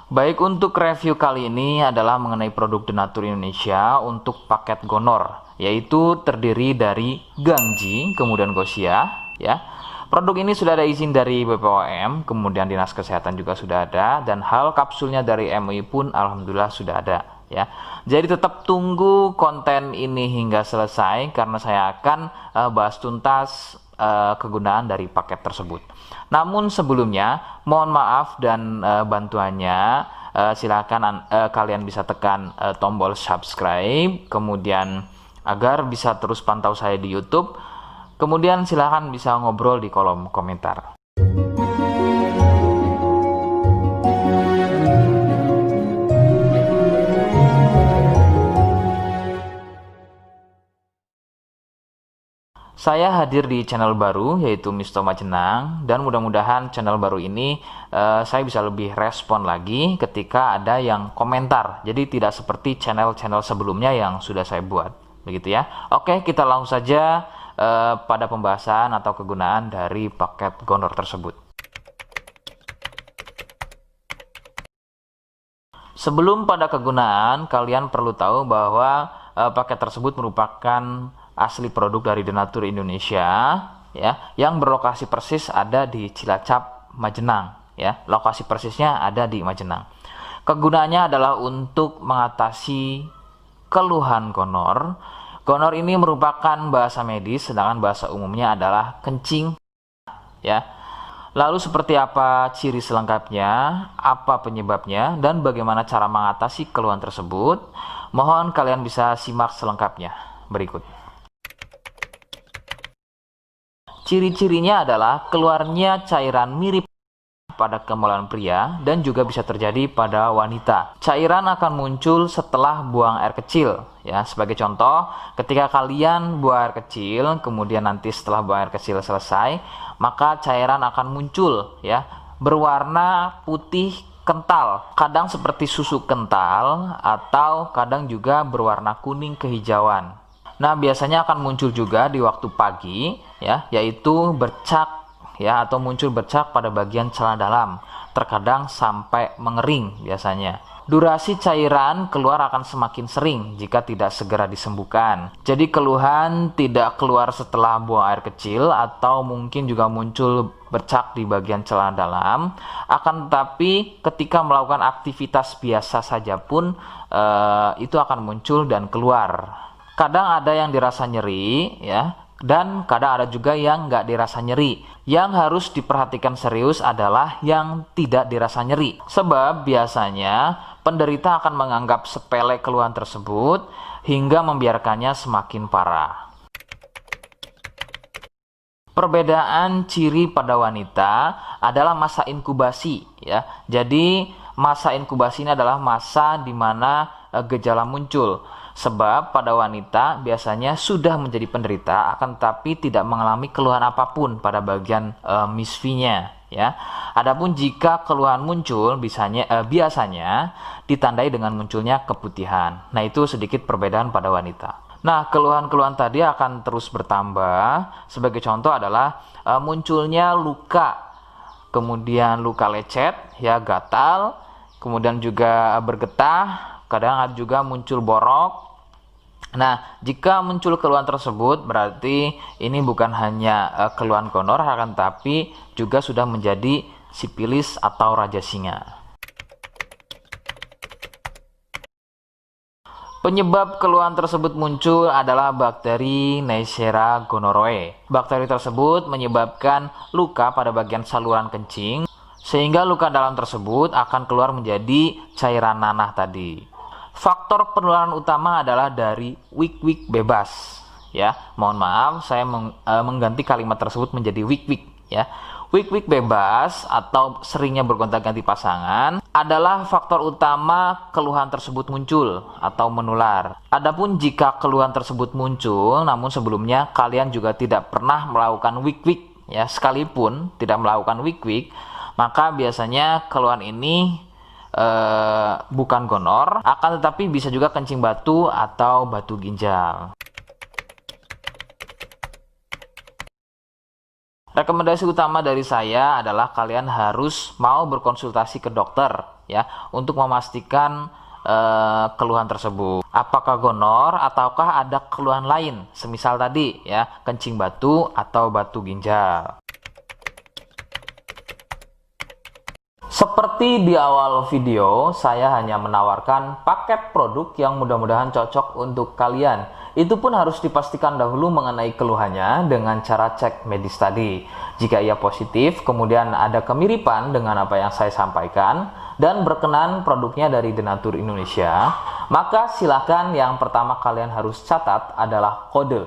Baik, untuk review kali ini adalah mengenai produk Denatur Indonesia untuk paket Gonor, yaitu terdiri dari Gangji, kemudian Gosia, ya. Produk ini sudah ada izin dari BPOM, kemudian Dinas Kesehatan juga sudah ada, dan hal kapsulnya dari MUI pun alhamdulillah sudah ada, ya. Jadi tetap tunggu konten ini hingga selesai karena saya akan bahas tuntas kegunaan dari paket tersebut. Namun sebelumnya mohon maaf dan bantuannya, silakan kalian bisa tekan tombol subscribe, kemudian agar bisa terus pantau saya di YouTube. Kemudian silakan bisa ngobrol di kolom komentar. Saya hadir di channel baru yaitu Misto Majenang, dan mudah-mudahan channel baru ini saya bisa lebih respon lagi ketika ada yang komentar. Jadi tidak seperti channel-channel sebelumnya yang sudah saya buat, begitu ya. Oke, kita langsung saja pada pembahasan atau kegunaan dari paket Gonor tersebut. Sebelum pada kegunaan, kalian perlu tahu bahwa paket tersebut merupakan asli produk dari Denatur Indonesia, ya, yang berlokasi persis ada di Cilacap, Majenang, ya. Lokasi persisnya ada di Majenang. Kegunaannya adalah untuk mengatasi keluhan gonor. Gonor ini merupakan bahasa medis, sedangkan bahasa umumnya adalah kencing, ya. Lalu seperti apa ciri selengkapnya, apa penyebabnya, dan bagaimana cara mengatasi keluhan tersebut? Mohon kalian bisa simak selengkapnya berikut. Ciri-cirinya adalah keluarnya cairan mirip pada kemaluan pria dan juga bisa terjadi pada wanita. Cairan akan muncul setelah buang air kecil, ya. Sebagai contoh, ketika kalian buang air kecil, kemudian nanti setelah buang air kecil selesai, maka cairan akan muncul, ya, berwarna putih kental, kadang seperti susu kental atau kadang juga berwarna kuning kehijauan. Nah, biasanya akan muncul juga di waktu pagi, ya, yaitu bercak, ya, atau muncul bercak pada bagian celana dalam, terkadang sampai mengering biasanya. Durasi cairan keluar akan semakin sering jika tidak segera disembuhkan. Jadi keluhan tidak keluar setelah buang air kecil atau mungkin juga muncul bercak di bagian celana dalam, akan tetapi ketika melakukan aktivitas biasa saja pun itu akan muncul dan keluar. Kadang ada yang dirasa nyeri, ya, dan kadang ada juga yang nggak dirasa nyeri. Yang harus diperhatikan serius adalah yang tidak dirasa nyeri. Sebab biasanya penderita akan menganggap sepele keluhan tersebut hingga membiarkannya semakin parah. Perbedaan ciri pada wanita adalah masa inkubasi, ya. Jadi masa inkubasi ini adalah masa di mana gejala muncul. Sebab pada wanita biasanya sudah menjadi penderita akan tetapi tidak mengalami keluhan apapun pada bagian misfinya, ya. Adapun jika keluhan muncul biasanya ditandai dengan munculnya keputihan. Nah, itu sedikit perbedaan pada wanita. Nah, keluhan-keluhan tadi akan terus bertambah. Sebagai contoh adalah munculnya luka, kemudian luka lecet, ya, gatal, kemudian juga bergetah, kadang juga muncul borok. Nah, jika muncul keluhan tersebut berarti ini bukan hanya keluhan gonor, akan tapi juga sudah menjadi sipilis atau raja singa. Penyebab keluhan tersebut muncul adalah bakteri Neisseria gonorrhoeae. Bakteri tersebut menyebabkan luka pada bagian saluran kencing, sehingga luka dalam tersebut akan keluar menjadi cairan nanah tadi. Faktor penularan utama adalah dari wik-wik bebas, ya. Mohon maaf, saya mengganti kalimat tersebut menjadi wik-wik, ya. Wik-wik bebas atau seringnya bergonta-ganti pasangan adalah faktor utama keluhan tersebut muncul atau menular. Adapun jika keluhan tersebut muncul namun sebelumnya kalian juga tidak pernah melakukan wik-wik, ya, sekalipun tidak melakukan wik-wik, maka biasanya keluhan ini bukan gonor, akan tetapi bisa juga kencing batu atau batu ginjal. Rekomendasi utama dari saya adalah kalian harus mau berkonsultasi ke dokter ya untuk memastikan keluhan tersebut. Apakah gonor ataukah ada keluhan lain, semisal tadi ya, kencing batu atau batu ginjal. Seperti di awal video, saya hanya menawarkan paket produk yang mudah-mudahan cocok untuk kalian. Itu pun harus dipastikan dahulu mengenai keluhannya dengan cara cek medis tadi. Jika ia positif, kemudian ada kemiripan dengan apa yang saya sampaikan, dan berkenan produknya dari Denatur Indonesia, maka silakan yang pertama kalian harus catat adalah kode.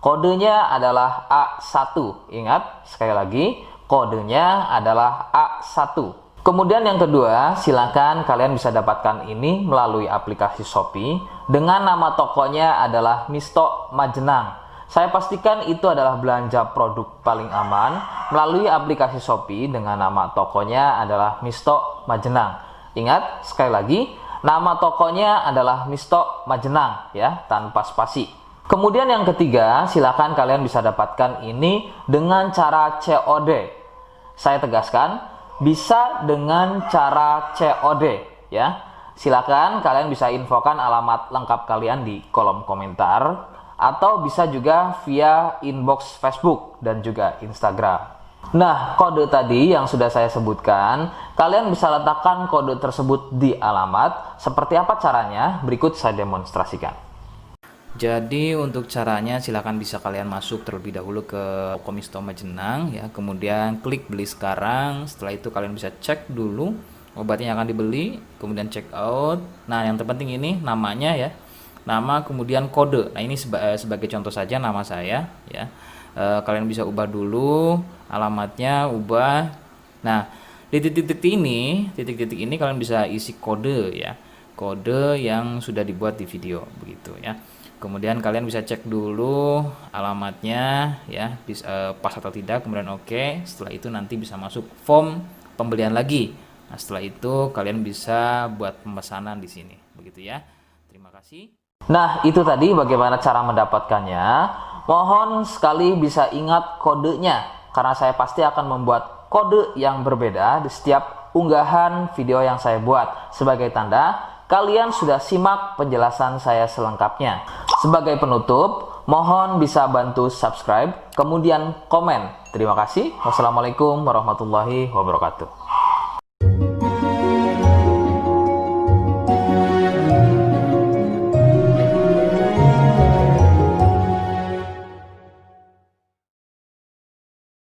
Kodenya adalah A1. Ingat, sekali lagi, kodenya adalah A1. Kemudian yang kedua, silakan kalian bisa dapatkan ini melalui aplikasi Shopee dengan nama tokonya adalah Misto Majenang. Saya pastikan itu adalah belanja produk paling aman melalui aplikasi Shopee dengan nama tokonya adalah Misto Majenang. Ingat, sekali lagi, nama tokonya adalah Misto Majenang ya, tanpa spasi. Kemudian yang ketiga, silakan kalian bisa dapatkan ini dengan cara COD. Saya tegaskan, bisa dengan cara COD ya. Silakan kalian bisa infokan alamat lengkap kalian di kolom komentar atau bisa juga via inbox Facebook dan juga Instagram. Nah, kode tadi yang sudah saya sebutkan, kalian bisa letakkan kode tersebut di alamat. Seperti apa caranya? Berikut saya demonstrasikan. Jadi untuk caranya silakan bisa kalian masuk terlebih dahulu ke toko Misto Majenang ya, kemudian klik beli sekarang. Setelah itu kalian bisa cek dulu obatnya yang akan dibeli, kemudian check out. Nah, yang terpenting ini namanya ya, nama kemudian kode. Nah, ini sebagai contoh saja nama saya ya. Kalian bisa ubah dulu alamatnya, ubah. Nah, di titik-titik ini kalian bisa isi kode ya, kode yang sudah dibuat di video begitu ya. Kemudian kalian bisa cek dulu alamatnya ya, pas atau tidak, kemudian oke. Setelah itu nanti bisa masuk form pembelian lagi. Nah, setelah itu kalian bisa buat pemesanan di sini begitu ya. Terima kasih. Nah, itu tadi bagaimana cara mendapatkannya. Mohon sekali bisa ingat kodenya, karena saya pasti akan membuat kode yang berbeda di setiap unggahan video yang saya buat. Sebagai tanda, kalian sudah simak penjelasan saya selengkapnya. Sebagai penutup, mohon bisa bantu subscribe, kemudian komen. Terima kasih. Wassalamualaikum warahmatullahi wabarakatuh.